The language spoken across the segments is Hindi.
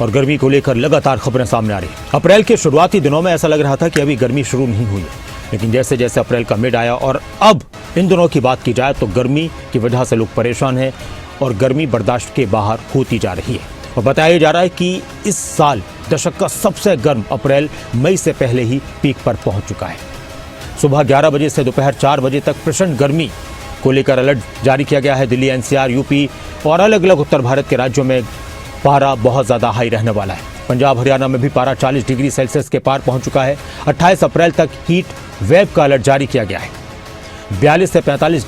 और गर्मी को लेकर लगातार खबरें सामने आ रही। अप्रैल के शुरुआती दिनों में ऐसा लग रहा था कि अभी गर्मी शुरू नहीं हुई है, लेकिन जैसे जैसे अप्रैल का मिड आया और अब इन दिनों की बात की जाए तो गर्मी की वजह से लोग परेशान हैं और गर्मी बर्दाश्त के बाहर होती जा रही है। और बताया जा रहा है कि इस साल दशक का सबसे गर्म अप्रैल मई से पहले ही पीक पर पहुंच चुका है। सुबह 11 बजे से दोपहर 4 बजे तक प्रचंड गर्मी को लेकर अलर्ट जारी किया गया है। दिल्ली, एनसीआर, यूपी और अलग अलग उत्तर भारत के राज्यों में पारा बहुत ज़्यादा हाई रहने वाला है। पंजाब, हरियाणा में भी पारा 40 डिग्री सेल्सियस के पार पहुंच चुका है। 28 अप्रैल तक हीट वेव का अलर्ट जारी किया गया है। 42 से 45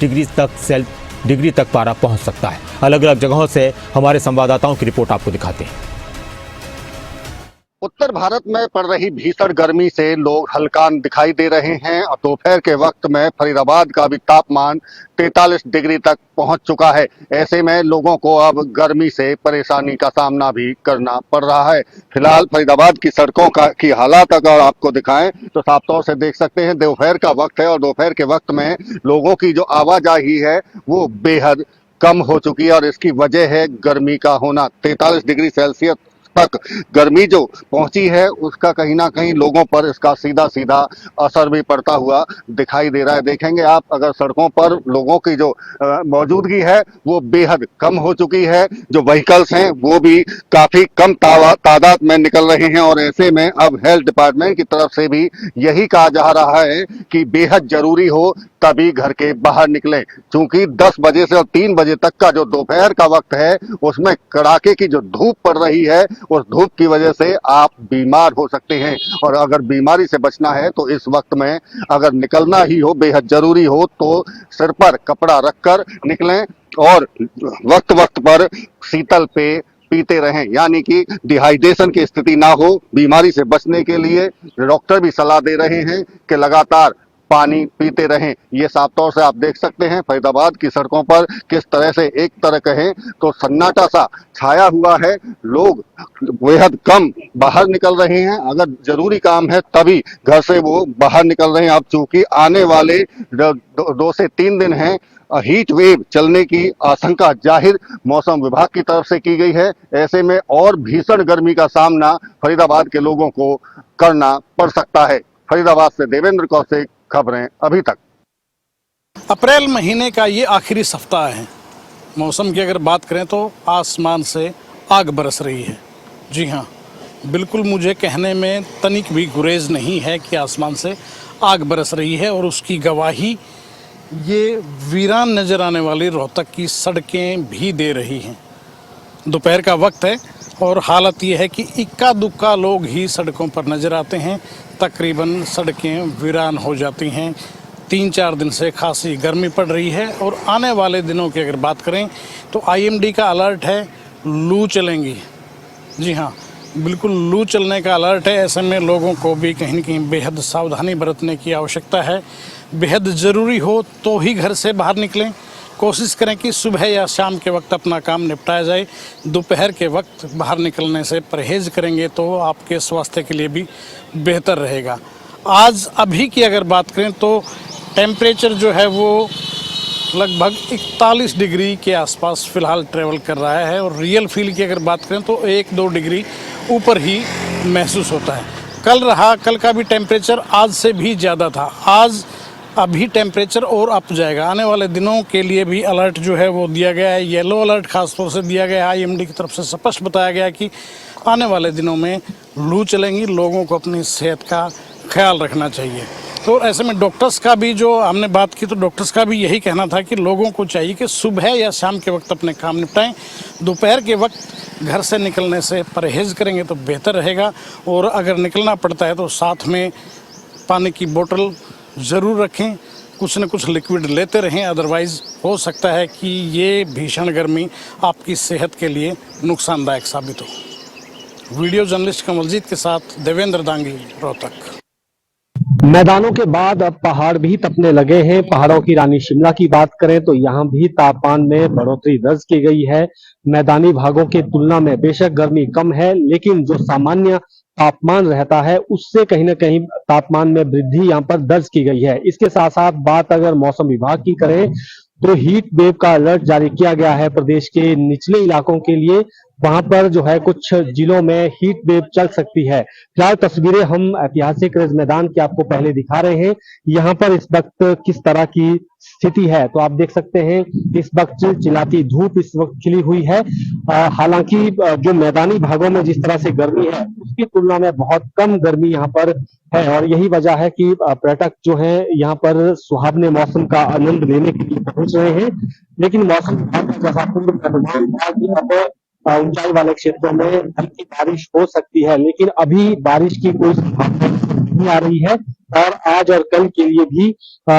डिग्री तक पारा पहुंच सकता है। अलग अलग जगहों से हमारे संवाददाताओं की रिपोर्ट आपको दिखाते हैं। उत्तर भारत में पड़ रही भीषण गर्मी से लोग हलकान दिखाई दे रहे हैं और दोपहर के वक्त में फरीदाबाद का भी तापमान 43 डिग्री तक पहुंच चुका है। ऐसे में लोगों को अब गर्मी से परेशानी का सामना भी करना पड़ रहा है। फिलहाल फरीदाबाद की सड़कों की हालत अगर आपको दिखाएं तो साफ तौर से देख सकते हैं दोपहर का वक्त है और दोपहर के वक्त में लोगों की जो आवाजाही है वो बेहद कम हो चुकी है और इसकी वजह है गर्मी का होना। 43 डिग्री सेल्सियस तक गर्मी जो पहुंची है उसका कहीं ना कहीं लोगों पर इसका सीधा सीधा असर भी पड़ता हुआ दिखाई दे रहा है। देखेंगे आप अगर सड़कों पर लोगों की जो मौजूदगी है वो बेहद कम हो चुकी है। जो व्हीकल्स हैं वो भी काफी कम तादाद में निकल रहे हैं और ऐसे में अब हेल्थ डिपार्टमेंट की तरफ से भी यही कहा जा रहा है कि बेहद जरूरी हो तभी घर के बाहर निकलें, क्योंकि 10 बजे से और 3 बजे तक का जो दोपहर का वक्त है उसमें कड़ाके की जो धूप पड़ रही है उस धूप की वजह से आप बीमार हो सकते हैं और अगर बीमारी से बचना है तो इस वक्त में अगर निकलना ही हो बेहद जरूरी हो तो सिर पर कपड़ा रखकर निकलें और वक्त वक्त पर शीतल पेय पीते रहें, यानी कि डिहाइड्रेशन की स्थिति ना हो। बीमारी से बचने के लिए डॉक्टर भी सलाह दे रहे हैं कि लगातार पानी पीते रहें। ये साफ तौर से आप देख सकते हैं फरीदाबाद की सड़कों पर किस तरह से एक तरह कहें तो सन्नाटा सा छाया हुआ है। लोग बेहद कम बाहर निकल रहे हैं, अगर जरूरी काम है तभी घर से वो बाहर निकल रहे हैं। अब चूंकि आने वाले 2 से 3 दिन हैं, हीट वेव चलने की आशंका जाहिर मौसम विभाग की तरफ से की गई है। ऐसे में और भीषण गर्मी का सामना फरीदाबाद के लोगों को करना पड़ सकता है। फरीदाबाद से देवेंद्र कौशिक, खबरें अभी तक। अप्रैल महीने का ये आखिरी सप्ताह है। मौसम की अगर बात करें तो आसमान से आग बरस रही है। जी हाँ, बिल्कुल मुझे कहने में तनिक भी गुरेज नहीं है कि आसमान से आग बरस रही है और उसकी गवाही ये वीरान नज़र आने वाली रोहतक की सड़कें भी दे रही हैं। दोपहर का वक्त है और हालत ये है कि इक्का दुक्का लोग ही सड़कों पर नज़र आते हैं। तकरीबन सड़कें वीरान हो जाती हैं। 3-4 दिन से खासी गर्मी पड़ रही है और आने वाले दिनों की अगर बात करें तो आईएमडी का अलर्ट है, लू चलेंगी। जी हाँ, बिल्कुल लू चलने का अलर्ट है। ऐसे में लोगों को भी कहीं न कहीं बेहद सावधानी बरतने की आवश्यकता है। बेहद ज़रूरी हो तो ही घर से बाहर निकलें। कोशिश करें कि सुबह या शाम के वक्त अपना काम निपटाया जाए। दोपहर के वक्त बाहर निकलने से परहेज करेंगे तो आपके स्वास्थ्य के लिए भी बेहतर रहेगा। आज अभी की अगर बात करें तो टेम्परेचर जो है वो लगभग 41 डिग्री के आसपास फ़िलहाल ट्रेवल कर रहा है और रियल फील की अगर बात करें तो 1-2 डिग्री ऊपर ही महसूस होता है। कल का भी टेम्परेचर आज से भी ज़्यादा था। आज अभी टेम्परेचर और अप जाएगा। आने वाले दिनों के लिए भी अलर्ट जो है वो दिया गया है। येलो अलर्ट खास तौर से दिया गया है। आईएमडी की तरफ से स्पष्ट बताया गया है कि आने वाले दिनों में लू चलेंगी। लोगों को अपनी सेहत का ख्याल रखना चाहिए। तो ऐसे में डॉक्टर्स का भी जो हमने बात की तो डॉक्टर्स का भी यही कहना था कि लोगों को चाहिए कि सुबह या शाम के वक्त अपने काम निपटाएं। दोपहर के वक्त घर से निकलने से परहेज़ करेंगे तो बेहतर रहेगा और अगर निकलना पड़ता है तो साथ में पानी की बोतल ज़रूर रखें, कुछ न कुछ लिक्विड लेते रहें, अदरवाइज़ हो सकता है कि ये भीषण गर्मी आपकी सेहत के लिए नुकसानदायक साबित हो। वीडियो जर्नलिस्ट कमलजीत के साथ देवेंद्र दांगी, रोहतक। मैदानों के बाद अब पहाड़ भी तपने लगे हैं। पहाड़ों की रानी शिमला की बात करें तो यहाँ भी तापमान में बढ़ोतरी दर्ज की गई है। मैदानी भागों की तुलना में बेशक गर्मी कम है, लेकिन जो सामान्य तापमान रहता है उससे कहीं ना कहीं तापमान में वृद्धि यहाँ पर दर्ज की गई है। इसके साथ साथ बात अगर मौसम विभाग की करें तो हीट वेव का अलर्ट जारी किया गया है प्रदेश के निचले इलाकों के लिए, वहां पर जो है कुछ जिलों में हीट वेव चल सकती है। फिलहाल तस्वीरें हम ऐतिहासिक रिज मैदान की आपको पहले दिखा रहे हैं। यहाँ पर इस वक्त किस तरह की स्थिति है तो आप देख सकते हैं इस वक्त चिलचिलाती धूप इस वक्त खिली हुई है। हालांकि जो मैदानी भागों में जिस तरह से गर्मी है उसकी तुलना में बहुत कम गर्मी यहाँ पर है और यही वजह है कि पर्यटक जो है यहाँ पर सुहावने मौसम का आनंद लेने के लिए पहुंच रहे हैं। लेकिन मौसम विभाग का जैसा पूर्वानुमान था कि अब ऊंचाई वाले क्षेत्रों में हल्की बारिश हो सकती है, लेकिन अभी बारिश की कोई संभावना नहीं आ रही है। और आज और कल के लिए भी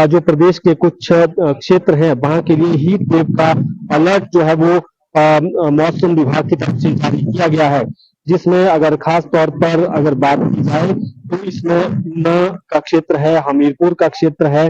जो प्रदेश के कुछ क्षेत्र हैं वहां के लिए हीट वेव का अलर्ट जो है वो मौसम विभाग की तरफ से जारी किया गया है, जिसमें अगर खास तौर पर अगर बात की जाए तो इसमें ऊना का क्षेत्र है, हमीरपुर का क्षेत्र है,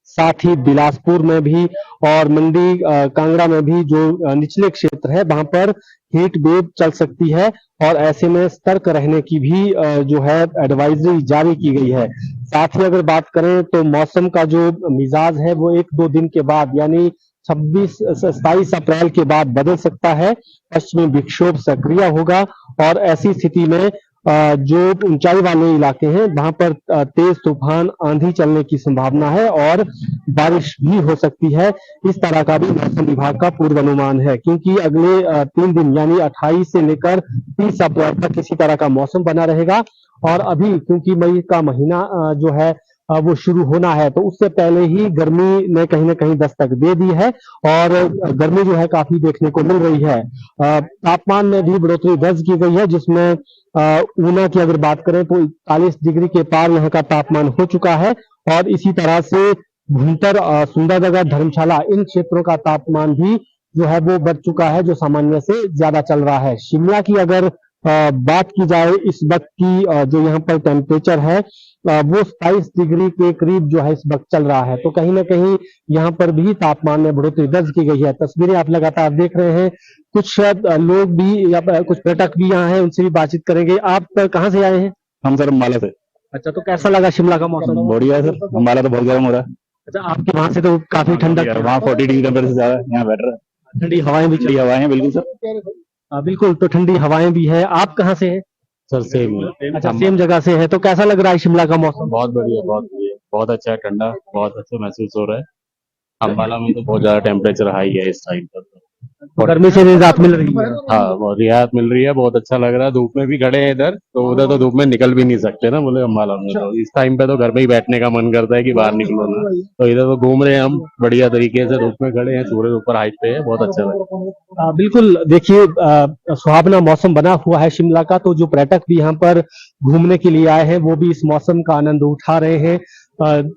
साथ ही बिलासपुर में भी और मंडी कांगड़ा में भी जो निचले क्षेत्र है वहां पर हीट वेव चल सकती है और ऐसे में सतर्क रहने की भी जो है एडवाइजरी जारी की गई है। साथ ही अगर बात करें तो मौसम का जो मिजाज है वो 1-2 दिन के बाद यानी 27 अप्रैल के बाद बदल सकता है। पश्चिमी विक्षोभ सक्रिय होगा और ऐसी स्थिति में जो ऊंचाई वाले इलाके हैं वहां पर तेज तूफान आंधी चलने की संभावना है और बारिश भी हो सकती है। इस तरह का भी मौसम विभाग का पूर्वानुमान है, क्योंकि अगले 3 दिन यानी 28 से लेकर 30 अप्रैल तक इसी तरह का मौसम बना रहेगा। और अभी क्योंकि मई का महीना जो है वो शुरू होना है तो उससे पहले ही गर्मी ने कहीं ना कहीं दस्तक दे दी है और गर्मी जो है काफी देखने को मिल रही है। तापमान में भी बढ़ोतरी दर्ज की गई है, जिसमें ऊना की अगर बात करें तो 41 डिग्री के पार यहाँ का तापमान हो चुका है और इसी तरह से भुंतर, सुंदरनगर, धर्मशाला इन क्षेत्रों का तापमान भी जो है वो बढ़ चुका है, जो सामान्य से ज्यादा चल रहा है। शिमला की अगर बात की जाए इस वक्त की जो यहाँ पर टेम्परेचर है वो 27 डिग्री के करीब जो है इस वक्त चल रहा है, तो कहीं ना कहीं यहाँ पर भी तापमान में बढ़ोतरी दर्ज की गई है। तस्वीरें आप लगातार देख रहे हैं, कुछ लोग भी या कुछ पर्यटक भी यहाँ हैं, उनसे भी बातचीत करेंगे। आप कहाँ से आए हैं? हम सर अम्बाला से। अच्छा, तो कैसा लगा शिमला का मौसम? बढ़िया है सर, अम्बाला तो बहुत गर्म हो रहा है। अच्छा, आपके वहां से तो काफी ठंडक, वहाँ 40 डिग्री टेम्परेचर ज्यादा है, यहाँ बेटर है। ठंडी हवाएं भी ठंडी हवाएं हैं बिल्कुल सर। बिल्कुल, तो ठंडी हवाएं भी है। आप कहाँ से हैं? Sir same. अच्छा, सेम जगह से है, तो कैसा लग रहा है शिमला का मौसम? बहुत बढ़िया, बहुत बढ़िया, बहुत अच्छा है, ठंडा बहुत अच्छा महसूस हो रहा है। अम्बाला में तो बहुत ज्यादा टेम्परेचर हाई है इस टाइम पर, गर्मी से निजात मिल रही है। हाँ बहुत रियायत मिल रही है, बहुत अच्छा लग रहा है। धूप में भी खड़े हैं इधर, तो उधर तो धूप में निकल भी नहीं सकते ना, बोले अम्बाला में तो इस टाइम पे तो घर में ही बैठने का मन करता है कि बाहर निकलो ना, तो इधर तो घूम रहे हैं हम बढ़िया तरीके से, धूप में खड़े हैं, सूरज ऊपर हाइट पे है, बहुत अच्छा लग रहा है। बिल्कुल, देखिए सुहावना मौसम बना हुआ है शिमला का, तो जो पर्यटक भी यहाँ पर घूमने के लिए आए हैं वो भी इस मौसम का आनंद उठा रहे हैं।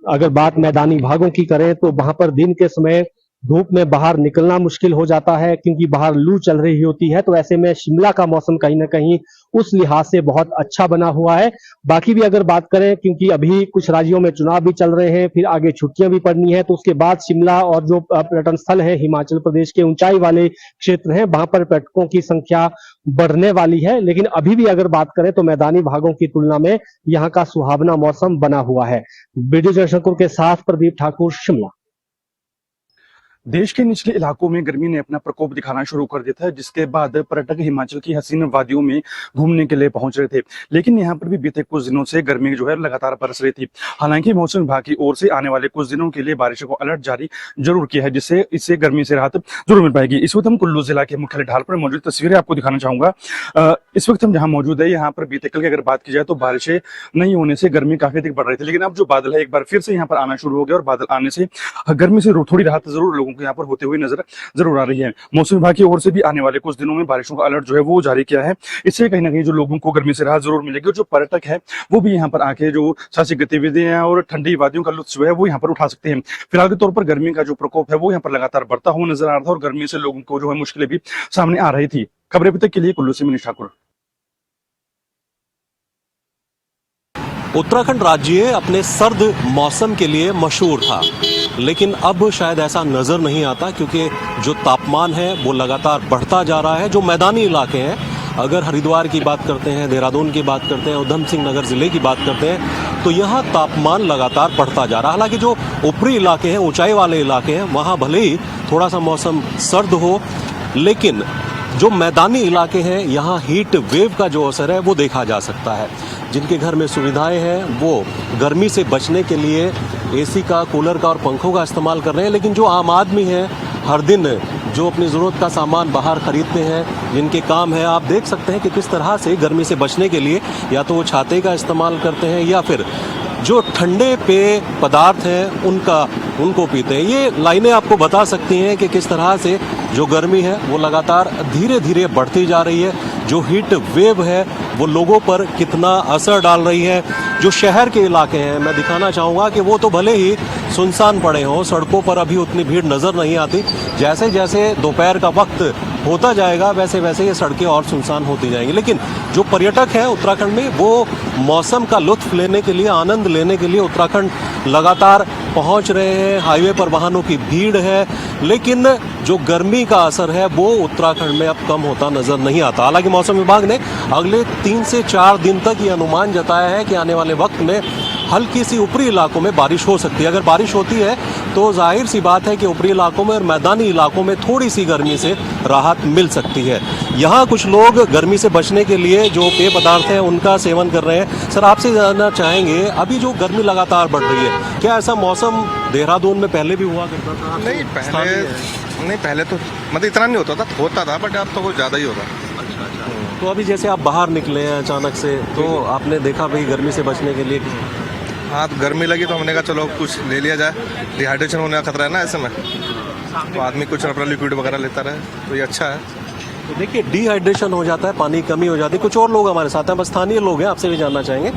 अगर बात मैदानी भागों की करें तो वहां पर दिन के समय धूप में बाहर निकलना मुश्किल हो जाता है क्योंकि बाहर लू चल रही होती है, तो ऐसे में शिमला का मौसम कहीं ना कहीं उस लिहाज से बहुत अच्छा बना हुआ है। बाकी भी अगर बात करें, क्योंकि अभी कुछ राज्यों में चुनाव भी चल रहे हैं, फिर आगे छुट्टियां भी पड़नी है, तो उसके बाद शिमला और जो पर्यटन स्थल है हिमाचल प्रदेश के ऊंचाई वाले क्षेत्र हैं वहां पर पर्यटकों की संख्या बढ़ने वाली है। लेकिन अभी भी अगर बात करें तो मैदानी भागों की तुलना में यहाँ का सुहावना मौसम बना हुआ है। वीडियो जयशंकर के साथ प्रदीप ठाकुर, शिमला। देश के निचले इलाकों में गर्मी ने अपना प्रकोप दिखाना शुरू कर दिया था, जिसके बाद पर्यटक हिमाचल की हसीन वादियों में घूमने के लिए पहुंच रहे थे। लेकिन यहां पर भी बीते कुछ दिनों से गर्मी जो है लगातार बरस रही थी। हालांकि मौसम विभाग की ओर से आने वाले कुछ दिनों के लिए बारिशों को अलर्ट जारी जरूर किया है, जिससे इससे गर्मी से राहत जरूर मिल पाएगी। इस वक्त हम कुल्लू जिला के मुख्यालय ढाल पर मौजूद तस्वीरें आपको दिखाना चाहूंगा। इस वक्त हम जहाँ मौजूद है, यहाँ पर बीते कल की अगर बात की जाए तो बारिशें नहीं होने से गर्मी काफी अधिक बढ़ रही थी, लेकिन अब जो बादल है एक बार फिर से यहाँ पर आना शुरू हो गया और बादल आने से गर्मी से थोड़ी राहत जरूर लोगों को यहाँ पर होते हुए नजर जरूर आ रही है। मौसम विभाग की ओर से भी आने वाले कुछ दिनों में बारिशों का अलर्ट जो है वो जारी किया है। इससे कहीं ना कहीं जो लोगों को गर्मी से राहत जरूर मिलेगी और जो पर्यटक है वो भी यहाँ पर आके जो साहसिक गतिविधियां और ठंडी वादियों का लुत्फ है वो यहाँ पर उठा सकते हैं। फिलहाल के तौर पर गर्मी का जो प्रकोप है वो यहाँ पर लगातार बढ़ता हुआ नजर आ रहा था और गर्मी से लोगों को जो है मुश्किलें भी सामने आ रही थी। खबरें अभी तक के लिए कुल्लू से मनीष ठाकुर। उत्तराखंड राज्य अपने सर्द मौसम के लिए मशहूर था, लेकिन अब शायद ऐसा नजर नहीं आता क्योंकि जो तापमान है वो लगातार बढ़ता जा रहा है। जो मैदानी इलाके हैं, अगर हरिद्वार की बात करते हैं, देहरादून की बात करते हैं, उधम सिंह नगर जिले की बात करते हैं, तो यहाँ तापमान लगातार बढ़ता जा रहा है। हालांकि जो ऊपरी इलाके हैं, ऊंचाई वाले इलाके हैं, वहाँ भले ही थोड़ा सा मौसम सर्द हो, लेकिन जो मैदानी इलाके हैं यहाँ हीट वेव का जो असर है वो देखा जा सकता है। जिनके घर में सुविधाएं हैं वो गर्मी से बचने के लिए एसी का, कूलर का और पंखों का इस्तेमाल कर रहे हैं, लेकिन जो आम आदमी है हर दिन जो अपनी ज़रूरत का सामान बाहर खरीदते हैं, जिनके काम है, आप देख सकते हैं कि किस तरह से गर्मी से बचने के लिए या तो वो छाते का इस्तेमाल करते हैं या फिर जो ठंडे पेय पदार्थ हैं उनको पीते हैं। ये लाइनें आपको बता सकती हैं कि किस तरह से जो गर्मी है वो लगातार धीरे धीरे बढ़ती जा रही है। जो हीट वेव है वो लोगों पर कितना असर डाल रही है। जो शहर के इलाके हैं, मैं दिखाना चाहूँगा कि वो तो भले ही सुनसान पड़े हों, सड़कों पर अभी उतनी भीड़ नज़र नहीं आती। जैसे जैसे दोपहर का वक्त होता जाएगा वैसे वैसे ये सड़कें और सुनसान होती जाएंगी। लेकिन जो पर्यटक हैं उत्तराखंड में वो मौसम का लुत्फ लेने के लिए, आनंद लेने के लिए उत्तराखंड लगातार पहुंच रहे हैं। हाईवे पर वाहनों की भीड़ है, लेकिन जो गर्मी का असर है वो उत्तराखंड में अब कम होता नजर नहीं आता। हालांकि मौसम विभाग ने अगले 3 से 4 दिन तक ये अनुमान जताया है कि आने वाले वक्त में हल्की सी ऊपरी इलाकों में बारिश हो सकती है। अगर बारिश होती है तो जाहिर सी बात है कि ऊपरी इलाकों में और मैदानी इलाकों में थोड़ी सी गर्मी से राहत मिल सकती है। यहाँ कुछ लोग गर्मी से बचने के लिए जो पेय पदार्थ हैं उनका सेवन कर रहे हैं। सर, आपसे जानना चाहेंगे, अभी जो गर्मी लगातार बढ़ रही है, क्या ऐसा मौसम देहरादून में पहले भी हुआ करता था? नहीं, पहले तो मतलब इतना नहीं होता था बट अब तो कुछ ज़्यादा ही होता है। तो अभी जैसे आप बाहर निकले हैं अचानक से, तो आपने देखा भाई गर्मी से बचने के लिए हाँ, तो गर्मी लगी तो हमने कहा चलो कुछ ले लिया जाए, डिहाइड्रेशन होने का खतरा है ना ऐसे में, तो आदमी कुछ अपना लिक्विड वगैरह लेता रहे तो ये अच्छा है। तो देखिए, डिहाइड्रेशन हो जाता है, पानी की कमी हो जाती है। कुछ और लोग हमारे साथ हैं, बस स्थानीय लोग हैं, आपसे भी जानना चाहेंगे।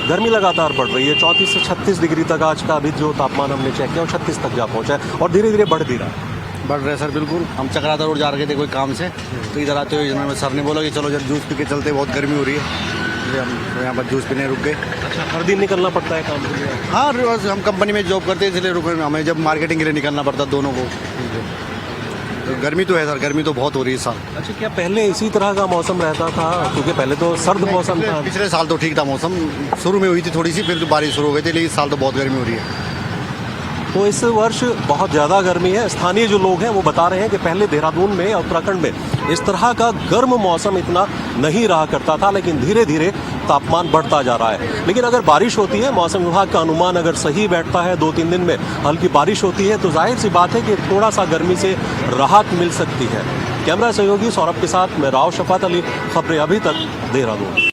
गर्मी लगातार बढ़ रही है, 34 से 36 डिग्री तक आज का अभी जो तापमान हमने चेक किया और 36 तक जा पहुंचा है और धीरे धीरे बढ़ भी रहा है। बढ़ रहे सर, बिल्कुल। हम चक्राता रोड जा रहे थे कोई काम से, तो इधर आते हुए इन्होंने सर ने बोला कि चलो जब जूस पी के चलते, बहुत गर्मी हो रही है, इसलिए हम यहाँ पर जूस पीने रुक गए। अच्छा, हर दिन निकलना पड़ता है काम के लिए? हाँ, रोज हम कंपनी में जॉब करते हैं इसलिए रुके, हमें जब मार्केटिंग के लिए निकलना पड़ता दोनों को। तो गर्मी तो है सर, गर्मी तो बहुत हो रही है इस साल। अच्छा, क्या पहले इसी तरह का मौसम रहता था? क्योंकि पहले तो सर्द मौसम था। पिछले साल तो ठीक था मौसम, शुरू में हुई थी थोड़ी सी, फिर तो बारिश शुरू हो गई थी, लेकिन इस साल तो बहुत गर्मी हो रही है। तो इस वर्ष बहुत ज़्यादा गर्मी है। स्थानीय जो लोग हैं वो बता रहे हैं कि पहले देहरादून में, उत्तराखंड में इस तरह का गर्म मौसम इतना नहीं रहा करता था, लेकिन धीरे धीरे तापमान बढ़ता जा रहा है। लेकिन अगर बारिश होती है, मौसम विभाग का अनुमान अगर सही बैठता है, 2-3 दिन में हल्की बारिश होती है, तो जाहिर सी बात है कि थोड़ा सा गर्मी से राहत मिल सकती है। कैमरा सहयोगी सौरभ के साथ मैं राव शफात अली, खबरें अभी तक, देहरादून।